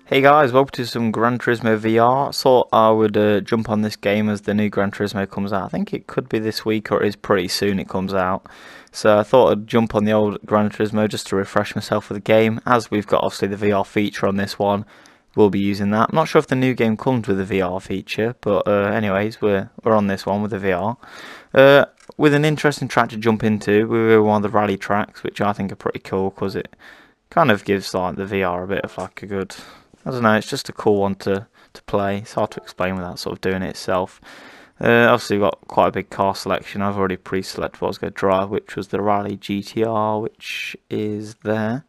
Hey guys, welcome to some Gran Turismo VR. Thought I would jump on this game as the new Gran Turismo comes out. I think it could be this week or it is pretty soon it comes out. So I thought I'd jump on the old Gran Turismo just to refresh myself with the game. As we've got obviously the VR feature on this one, we'll be using that. I'm not sure if the new game comes with a VR feature, but anyways, we're on this one with the VR. With an interesting track to jump into, we were one of the rally tracks, which I think are pretty cool because it kind of gives like the VR a bit of like a good, I don't know, it's just a cool one to play. It's hard to explain without sort of doing it itself. Obviously, we've got quite a big car selection. I've already pre-selected what I was going to drive, which was the Rally GTR, which is there.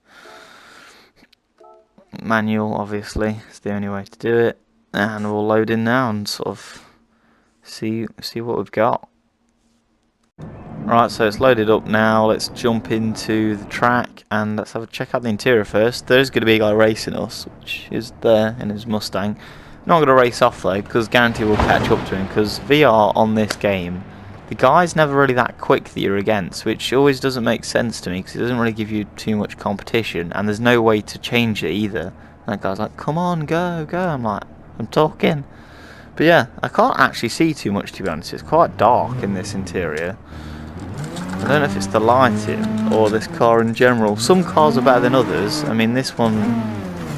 Manual, obviously, it's the only way to do it. And we'll load in now and sort of see what we've got. Right, so it's loaded up now. Let's jump into the track and let's have a check out the interior first. There's going to be a guy racing us, which is there in his Mustang. Not going to race off though, because guarantee we'll catch up to him. Because VR on this game, the guy's never really that quick that you're against, which always doesn't make sense to me because it doesn't really give you too much competition, and there's no way to change it either. And that guy's like, "Come on, go, go!" I'm like, "I'm talking." But yeah, I can't actually see too much to be honest. It's quite dark in this interior. I don't know if it's the lighting or this car in general. Some cars are better than others. I mean, this one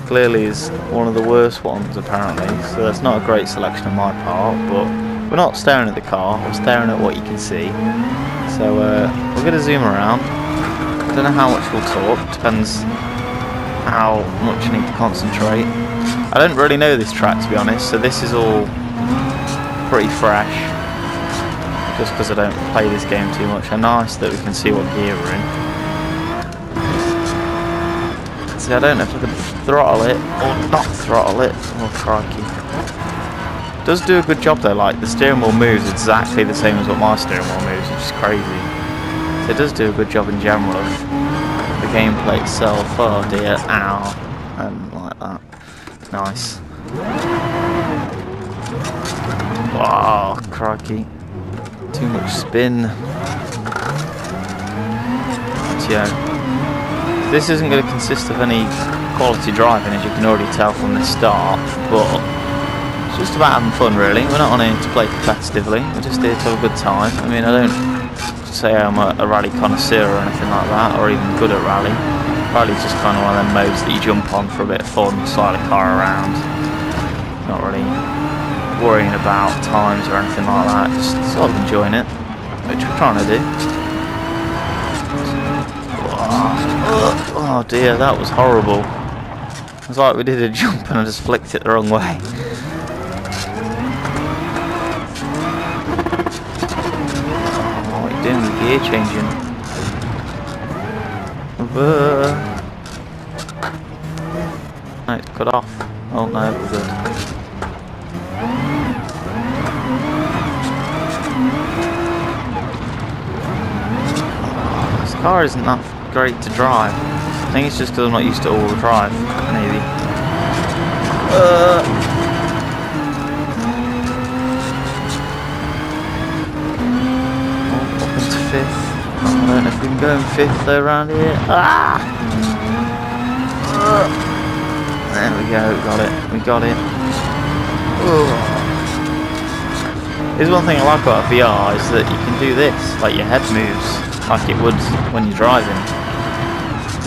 clearly is one of the worst ones apparently, so that's not a great selection on my part, but we're not staring at the car, we're staring at what you can see. So we're going to zoom around. I don't know how much we'll talk, depends how much I need to concentrate. I don't really know this track to be honest, so this is all pretty fresh. Just because I don't play this game too much. And nice that we can see what gear we're in. See, I don't know if I can throttle it or not throttle it. Oh, crikey. It does do a good job though, like the steering wheel moves exactly the same as what my steering wheel moves, which is crazy. So it does do a good job in general of the gameplay itself. Oh dear, ow. I don't like that. Nice. Oh, crikey. Too much spin. But yeah, this isn't going to consist of any quality driving, as you can already tell from the start, but it's just about having fun really. We're not on here to play competitively, we're just here to have a good time. I mean, I don't say I'm a rally connoisseur or anything like that, or even good at rally. Rally's just kind of one of them modes that you jump on for a bit of fun, slide a car around. Not really worrying about times or anything like that, just sort of enjoying it, which we're trying to do. Oh dear, that was horrible. It was like we did a jump and I just flicked it the wrong way. Oh, what are you doing with gear changing? No, it's cut off. Oh no, we're good. Car isn't that great to drive. I think it's just because I'm not used to all-wheel drive, maybe. Up into fifth. I don't know if we can go in fifth though around here. There we go, we got it. Here's one thing I like about VR is that you can do this, like your head moves like it would when you're driving.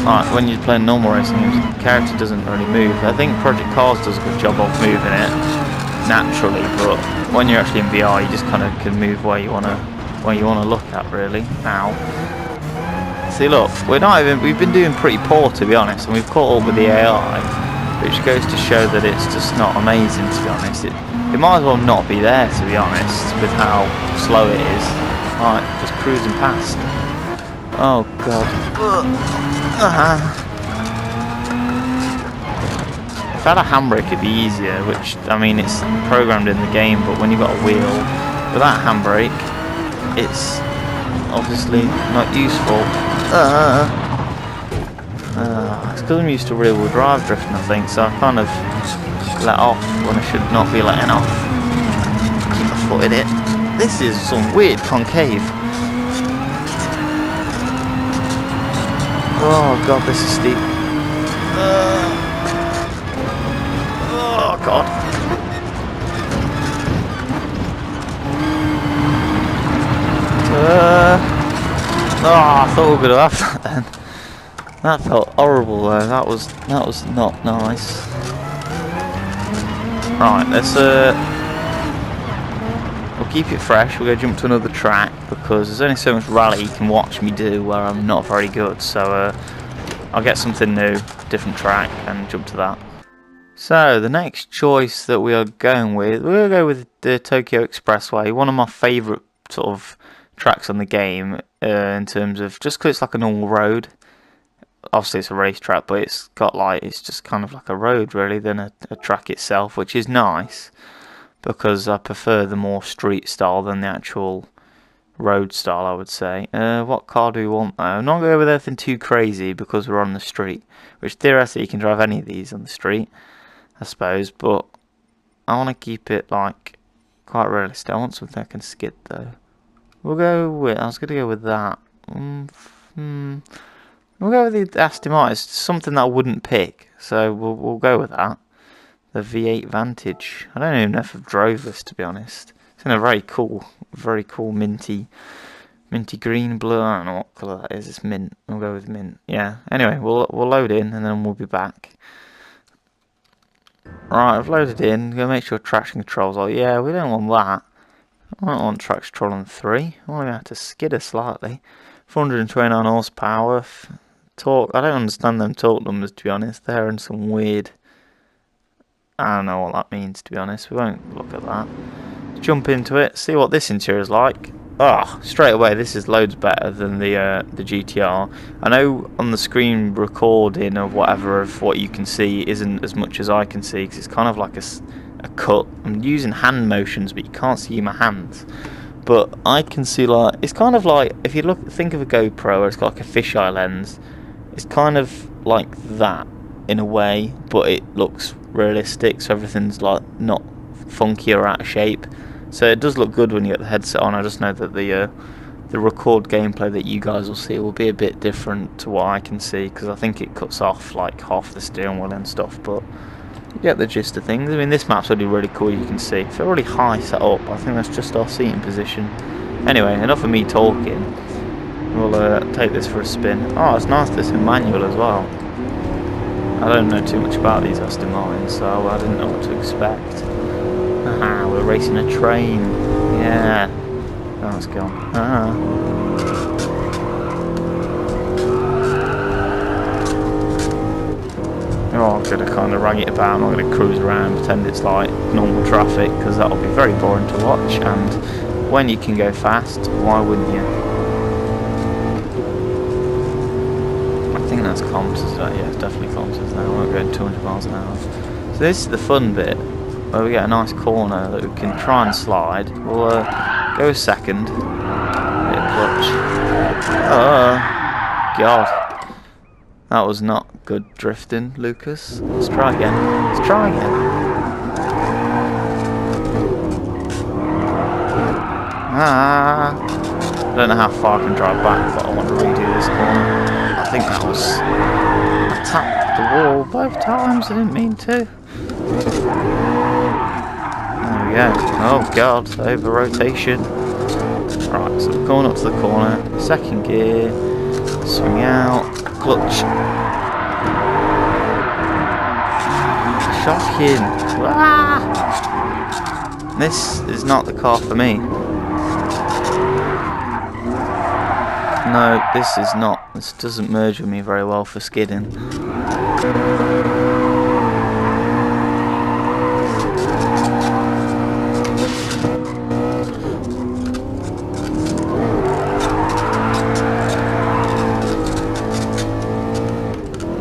Like when you're playing normal racing games, the character doesn't really move. I think Project Cars does a good job of moving it naturally, but when you're actually in VR, you just kind of can move where you wanna look at really. Now, see, look, we've been doing pretty poor to be honest, and we've caught up with the AI, which goes to show that it's just not amazing to be honest. It might as well not be there to be honest, with how slow it is. Like just cruising past. Oh god. If I had a handbrake it'd be easier, which, I mean, it's programmed in the game, but when you've got a wheel without a handbrake, it's obviously not useful. It's because I'm used to rear-wheel drive drifting, I think, so I kind of let off when I should not be letting off. Keep my foot in it. This is some weird concave. Oh god, this is steep. thought we were gonna have that then. That felt horrible though. That was not nice. Right, let's we'll keep it fresh. We'll go jump to another track because there's only so much rally you can watch me do where I'm not very good. So I'll get something new, different track, and jump to that. So the next choice that we are going with, we'll go with the Tokyo Expressway, one of my favourite sort of tracks on the game in terms of just because it's like a normal road. Obviously it's a racetrack, but it's got like it's just kind of like a road really than a track itself, which is nice because I prefer the more street style than the actual road style, I would say. What car do we want though? I'm not going to go with anything too crazy because we're on the street, which theoretically you can drive any of these on the street, I suppose, but I want to keep it like quite realistic. I want something I can skid though. We'll go with, I was going to go with that. We'll go with the Aston Martin. It's something that I wouldn't pick, so we'll go with that. The V8 Vantage. I don't even know if I've drove this, to be honest. It's in a very cool minty green blue. I don't know what colour that is. It's mint. We'll go with mint. Yeah. Anyway, we'll load in and then we'll be back. Right, I've loaded in. Go make sure traction controls are. Yeah, we don't want that. I don't want traction control on 3. I want to have to skidder slightly. 429 horsepower. Torque. I don't understand them torque numbers, to be honest. They're in some weird. I don't know what that means, to be honest. We won't look at that. Jump into it, see what this interior is like. Oh, straight away, this is loads better than the GTR. I know on the screen recording of whatever of what you can see isn't as much as I can see because it's kind of like a cut. I'm using hand motions, but you can't see my hands. But I can see like it's kind of like if you think of a GoPro, where it's got like a fisheye lens. It's kind of like that in a way, but it looks realistic, so everything's like not funky or out of shape. So it does look good when you get the headset on. I just know that the record gameplay that you guys will see will be a bit different to what I can see because I think it cuts off like half the steering wheel and stuff. But you get the gist of things. I mean, this map's already really cool. You can see it's really high set up. I think that's just our seating position. Anyway, enough of me talking. We'll take this for a spin. Oh, it's nice this in manual as well. I don't know too much about these Aston Martins, so I didn't know what to expect. Aha, we're racing a train. Yeah. Oh, it's gone. Ah. Oh, I'm going to kind of rag it about. I'm not going to cruise around, pretend it's like normal traffic, because that'll be very boring to watch. And when you can go fast, why wouldn't you? I think that's kilometres, yeah, it's definitely kilometres now. I won't go 200 miles an hour. So this is the fun bit, where we get a nice corner that we can try and slide. We'll go a second. Bit of clutch. Oh, God. That was not good drifting, Lucas. Let's try again. Let's try again. I don't know how far I can drive back, but I want to redo this corner. I think that was... I tapped the wall both times, I didn't mean to. There we go. Oh God, over rotation. Right, so we're going up to the corner. Second gear. Swing out. Clutch. Shocking. Ah! This is not the car for me. No, this is not. This doesn't merge with me very well for skidding.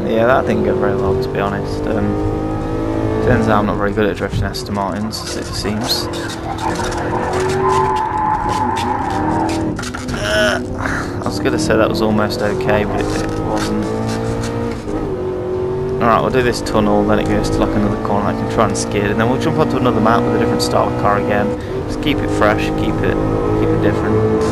Yeah, that didn't go very well, to be honest. Turns out I'm not very good at drifting Aston Martins, as it seems. I was going to say that was almost okay, but it wasn't. Alright, we'll do this tunnel, then it goes to like another corner I can try and skid, and then we'll jump onto another map with a different style of car again. Just keep it fresh, keep it different.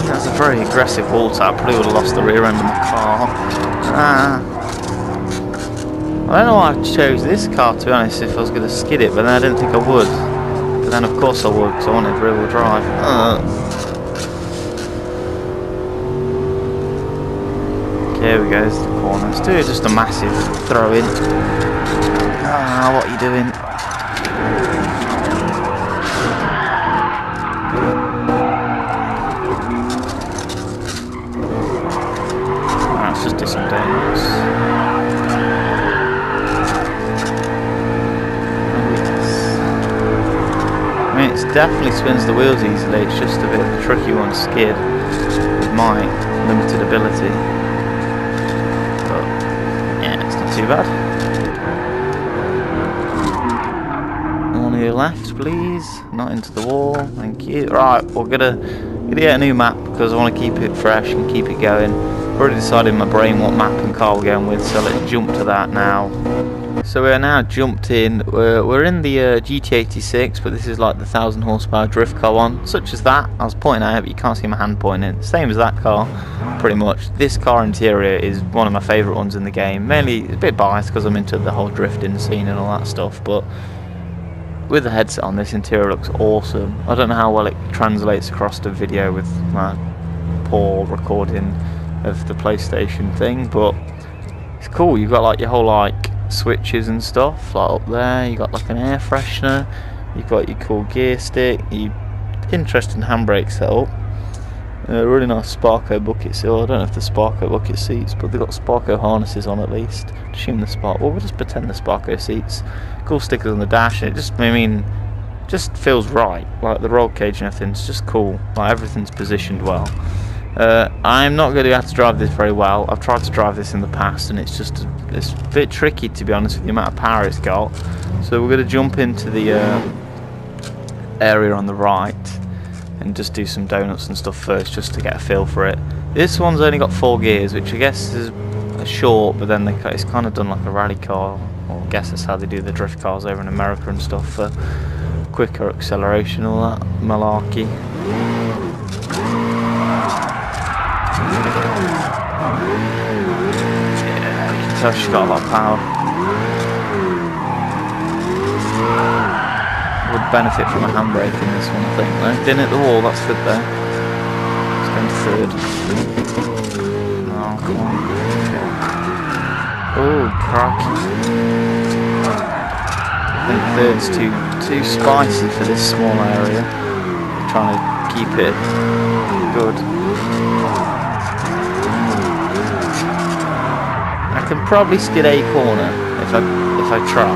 That's a very aggressive wall tap. Probably would have lost the rear end of my car. I don't know why I chose this car, to be honest, if I was going to skid it, but then I didn't think I would. Because but then of course I would, because I wanted rear-wheel drive. Here we go, there's the corner. Let's do just a massive throw in. Ah, what are you doing? Alright, let's just do some donuts. Oh yes. I mean, it definitely spins the wheels easily, it's just a bit of a tricky one to skid with my limited ability. Too bad. One here left, please. Not into the wall. Thank you. Right, we're gonna get a new map because I want to keep it fresh and keep it going. I've already decided in my brain what map and car we're going with, so let's jump to that now. So we're now jumped in. We're in the GT86, but this is like the 1,000 horsepower drift car one, such as that. I was pointing at it, but you can't see my hand pointing. Same as that car, pretty much. This car interior is one of my favourite ones in the game. Mainly a bit biased because I'm into the whole drifting scene and all that stuff, but with the headset on, this interior looks awesome. I don't know how well it translates across the video with my poor recording of the PlayStation thing, but it's cool. You've got like your whole like switches and stuff like up there. You got like an air freshener, you've got your cool gear stick, your interesting handbrake setup, really nice Sparko bucket seat. I don't know if the Sparko bucket seats, but they've got Sparko harnesses on at least. Assume the Spark. Well, we'll just pretend the Sparko seats. Cool stickers on the dash. And it just, I mean, just feels right. Like the roll cage and everything's just cool. Like everything's positioned well. I'm not going to have to drive this very well. I've tried to drive this in the past and it's a bit tricky, to be honest, with the amount of power it's got. So we're going to jump into the area on the right and just do some donuts and stuff first, just to get a feel for it. This one's only got 4 gears, which I guess is short, but then it's kind of done like a rally car. Or I guess that's how they do the drift cars over in America and stuff, for quicker acceleration, all that malarkey. Yeah, you can tell she's got a lot of power. Would benefit from a handbrake in this one, I think. No, didn't hit the wall, that's good there. It's going third. Oh, come on. Oh, crikey. I think third's too spicy for this small area. I'm trying to keep it good. I can probably skid a corner if I try,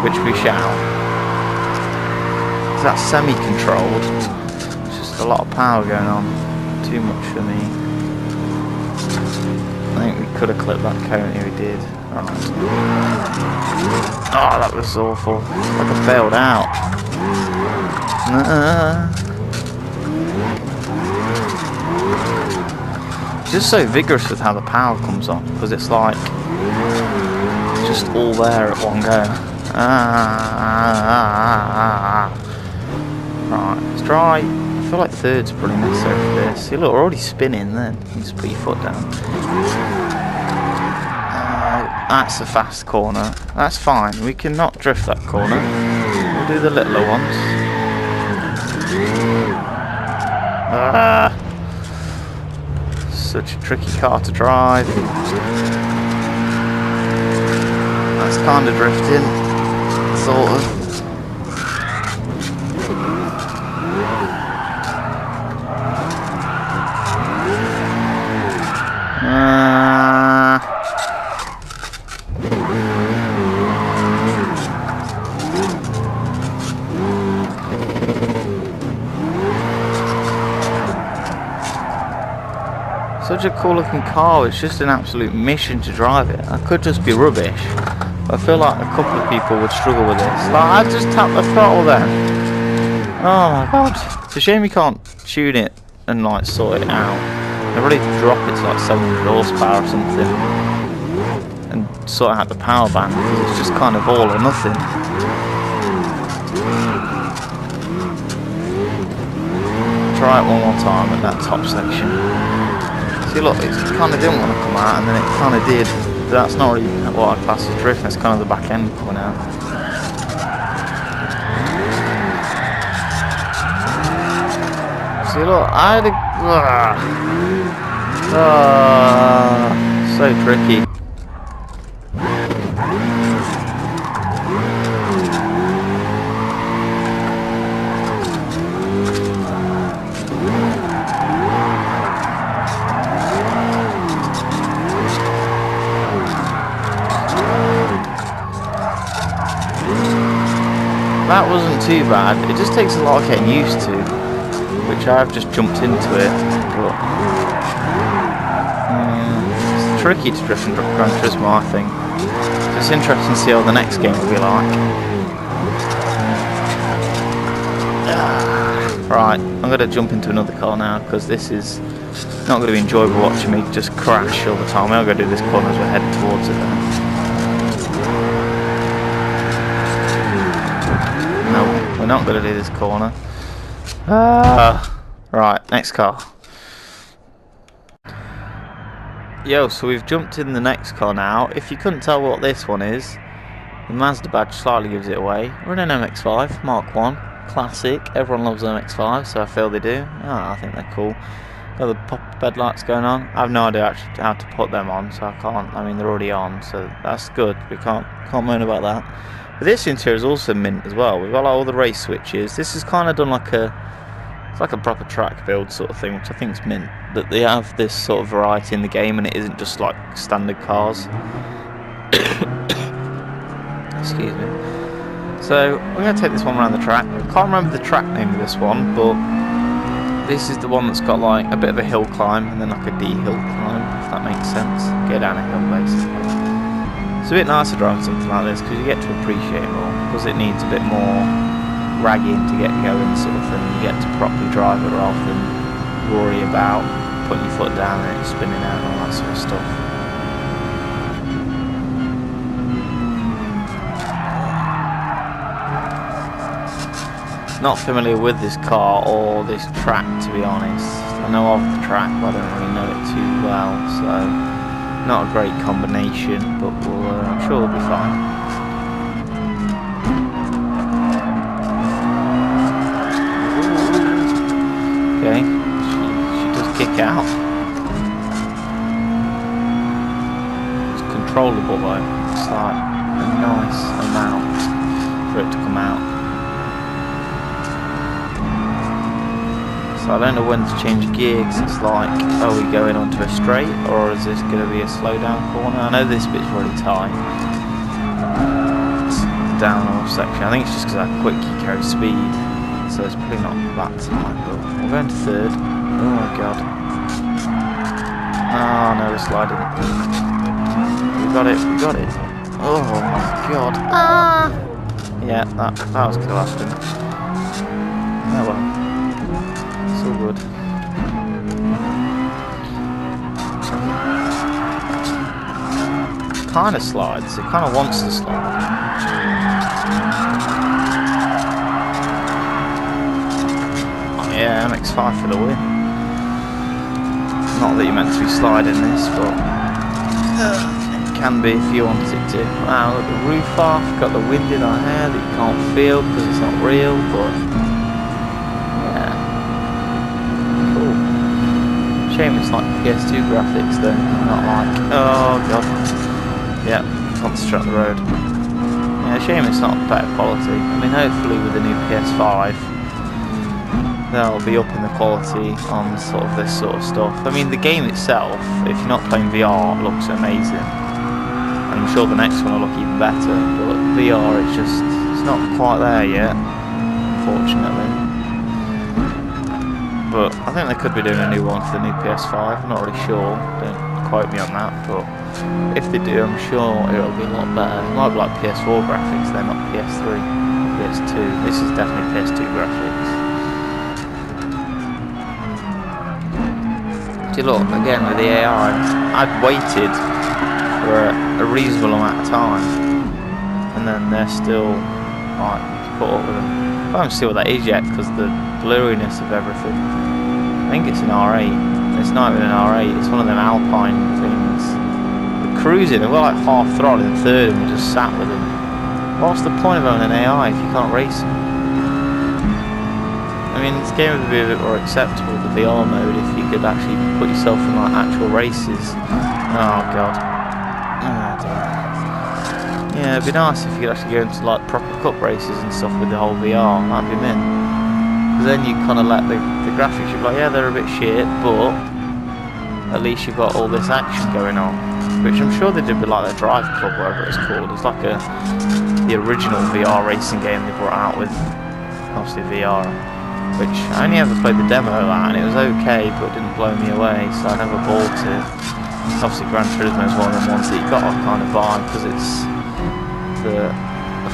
which we shall. That's semi-controlled. It's just a lot of power going on. Too much for me. I think we could have clipped that cone here, we did. Right. Oh, that was awful. Like I failed out. It's just so vigorous with how the power comes on, because it's like just all there at one go. Right, let's try. I feel like third's pretty necessary for this. See, look, we're already spinning then. You just put your foot down. That's a fast corner. That's fine. We can not drift that corner. We'll do the littler ones. Such a tricky car to drive. That's kind of drifting. Sort of. Such a cool looking car. It's just an absolute mission to drive it. I could just be rubbish, but I feel like a couple of people would struggle with this. Like, I just tapped the throttle then. Oh my god. It's a shame you can't tune it and like sort it out. I'd really drop it to like 700 horsepower or something and sort out the power band, because it's just kind of all or nothing. Try it one more time at that top section. See, look, it kind of didn't want to come out, and then it kind of did. But that's not really what I class as drift. That's kind of the back end coming out. See, look, I had a... so tricky. That wasn't too bad. It just takes a lot of getting used to, which I've just jumped into it. But it's tricky to drift in granturismo, I think. So it's interesting to see how the next game will be like. Right, I'm going to jump into another car now because this is not going to be enjoyable watching me just crash all the time. I'm going to do this corner as we're heading towards it then. No, we're not going to do this corner. Right, next car. Yo, so we've jumped in the next car now. If you couldn't tell what this one is, the Mazda badge slightly gives it away. We're in an MX-5 Mark 1. Classic. Everyone loves MX-5, so I feel they do. I think they're cool. Got the pop bed lights going on. I have no idea actually how to put them on, so I can't. I mean, they're already on, so that's good. We can't moan about that. But this interior is also mint as well. We've got like all the race switches. This is kind of done like it's like a proper track build sort of thing, which I think is mint. That they have this sort of variety in the game, and it isn't just like standard cars. Excuse me. So we're going to take this one around the track. I can't remember the track name of this one, but this is the one that's got like a bit of a hill climb and then like a D-hill climb, if that makes sense. Go down a hill basically. It's a bit nicer driving something like this because you get to appreciate it more, because it needs a bit more ragging to get going sort of thing. You get to properly drive it rather than worry about putting your foot down and it spinning out and all that sort of stuff. Not familiar with this car or this track, to be honest. I know of the track, but I don't really know it too well, so not a great combination, but I'm sure we'll be fine. Okay, she does kick out. It's controllable though. It's like a nice amount for it to come out. I don't know when to change gear, because it's like, are we going onto a straight or is this going to be a slow down corner? I know this bit's really tight. It's the downhill section. I think it's just because how quick you carry speed, so it's probably not that tight. But we're going to third. Oh my god. Oh no, we're sliding. We got it, we got it. Oh my god. Ah! Yeah, that was going to happen. Oh well. So good. Kind of slides. It kind of wants to slide. Oh yeah, MX-5 for the win. Not that you're meant to be sliding this, but it can be if you want it to. Wow, look, the roof off. Got the wind in our hair that you can't feel because it's not real, but. Shame it's like PS2 graphics then, not like, oh god, yeah, concentrate on the road. Yeah, shame it's not better quality. I mean, hopefully with the new PS5 they'll be up in the quality on sort of this sort of stuff. I mean, the game itself, if you're not playing VR, looks amazing, and I'm sure the next one will look even better, but VR it's not quite there yet, unfortunately. But I think they could be doing a new one for the new PS5, I'm not really sure, don't quote me on that, but if they do, I'm sure it'll be a lot better. It might be like PS4 graphics, they're not PS3, PS2, this is definitely PS2 graphics. See, look, again with the AI, I'd waited for a reasonable amount of time, and then they're still like put up with them. I don't see what that is yet because the blurriness of everything. I think it's an R8. It's not even an R8. It's one of them Alpine things. The cruising, they were like half throttle in third, and we just sat with them. What's the point of having an AI if you can't race them? I mean, mean, this game would be a bit more acceptable, the VR mode, if you could actually put yourself in like actual races. Oh god. Oh dear. Yeah, it'd be nice if you could actually go into like proper cup races and stuff with the whole VR. That'd be mint. Because then you kind of let the graphics, you'd be like, yeah, they're a bit shit, but at least you've got all this action going on. Which I'm sure they did with like the Drive Club, whatever it's called. It's like the original VR racing game they brought out with, obviously VR. Which I only ever played the demo of that, and it was okay, but it didn't blow me away, so I never bought it. Obviously Gran Turismo is one of the ones that you got to kind of buy, because it's the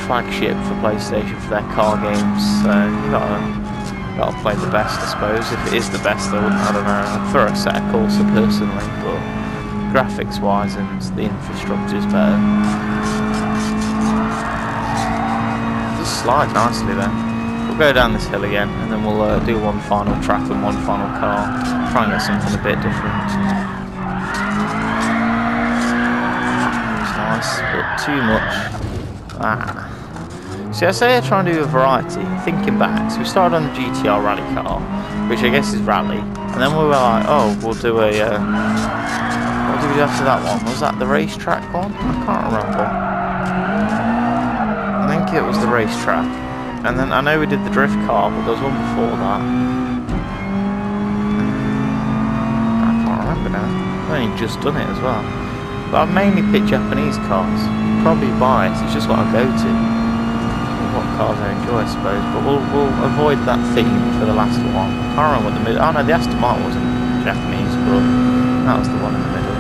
flagship for PlayStation for their car games, so you got to play the best, I suppose. If it is the best, I don't know. I'd throw a set of Corsa personally, but graphics wise and the infrastructure is better. Just slide nicely then. We'll go down this hill again, and then we'll do one final track and one final car. Try and get something a bit different. It's nice, but too much. See, I say I try and do a variety. Thinking back, so we started on the GTR rally car, which I guess is rally, and then we were like, oh, we'll do a. What did we do after that one? Was that the racetrack one? I can't remember. I think it was the racetrack. And then I know we did the drift car, but there was one before that. I can't remember now. I've only just done it as well. But I've mainly picked Japanese cars. Probably biased, it's just what I go to. What cars I enjoy, I suppose. But we'll avoid that theme for the last one. I can't remember what the middle. Oh no, the Aston Martin wasn't Japanese, but that was the one in the middle.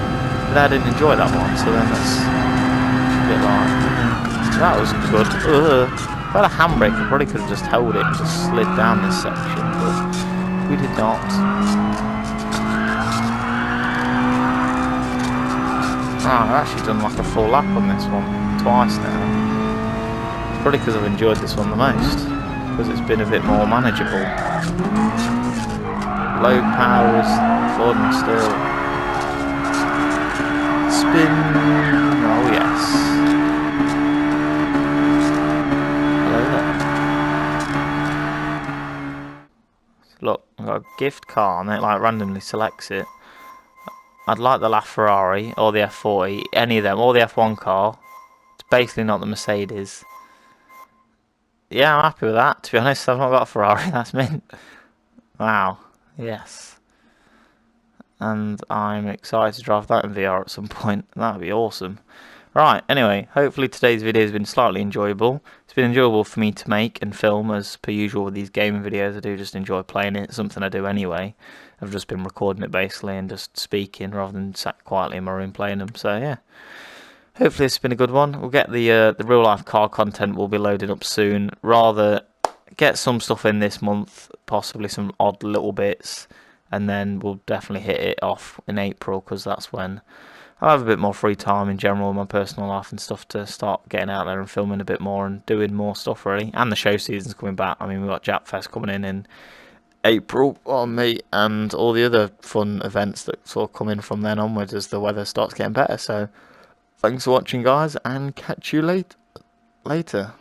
But I didn't enjoy that one, so then that's a bit like. That was good. Ugh. If I had a handbrake, I probably could have just held it and just slid down this section, but we did not. I've actually done like a full lap on this one twice now. It's probably because I've enjoyed this one the most, because it's been a bit more manageable. Low power is fun still. Spin, oh yes. Look, I've got a gift car and it like randomly selects it. I'd like the LaFerrari or the F40, any of them, or the F1 car. It's basically not the Mercedes. Yeah, I'm happy with that. To be honest, I've not got a Ferrari, that's mint. Wow, yes. And I'm excited to drive that in VR at some point. That would be awesome. Right, anyway, hopefully today's video has been slightly enjoyable. It's been enjoyable for me to make and film, as per usual with these gaming videos. I do just enjoy playing it. It's something I do anyway. I've just been recording it basically and just speaking rather than sat quietly in my room playing them. So yeah, hopefully it's been a good one. We'll get the real life car content will be loaded up soon. Rather get some stuff in this month, possibly some odd little bits, and then we'll definitely hit it off in April, because that's when I'll have a bit more free time in general in my personal life and stuff to start getting out there and filming a bit more and doing more stuff really. And the show season's coming back. I mean, we've got Jap Fest coming in April on me, and all the other fun events that sort of come in from then onwards as the weather starts getting better. So thanks for watching, guys, and catch you later.